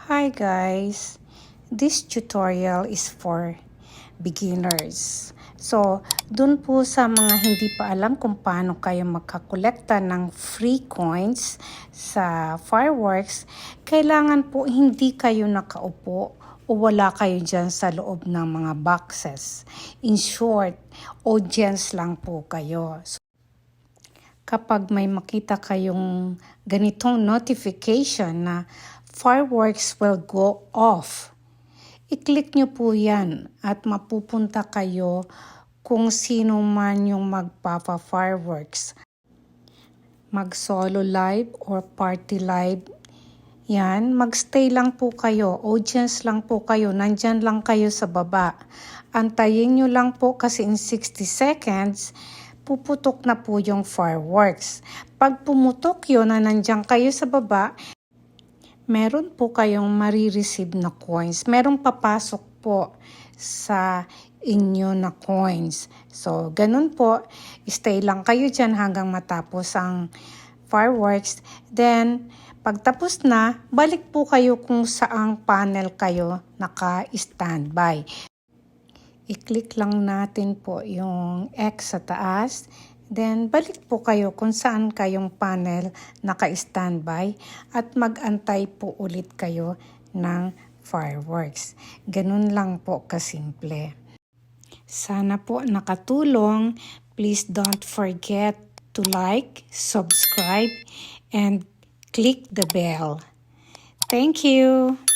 Hi guys, this tutorial is for beginners. So, dun po sa mga hindi pa alam kung paano kayo magkakolekta ng free coins sa fireworks, kailangan po hindi kayo nakaupo o wala kayo dyan sa loob ng mga boxes. In short, audience lang po kayo. So, kapag may makita kayong ganitong notification na fireworks will go off, i-click nyo po yan at mapupunta kayo kung sino man yung magpapa-fireworks. Mag-solo live or party live, yan, magstay lang po kayo, audience lang po kayo, nandyan lang kayo sa baba. Antayin nyo lang po kasi in 60 seconds, puputok na po yung fireworks. Pag pumutok yun na nandyan kayo sa baba, meron po kayong marireceive na coins. Merong papasok po sa inyo na coins. So, ganun po. Stay lang kayo dyan hanggang matapos ang fireworks. Then, pagtapos na, balik po kayo kung saang panel kayo naka-standby. I-click lang natin po yung X sa taas. Then, balik po kayo kung saan kayong panel naka-standby at mag-antay po ulit kayo ng fireworks. Ganun lang po kasimple. Sana po nakatulong. Please don't forget to like, subscribe, and click the bell. Thank you!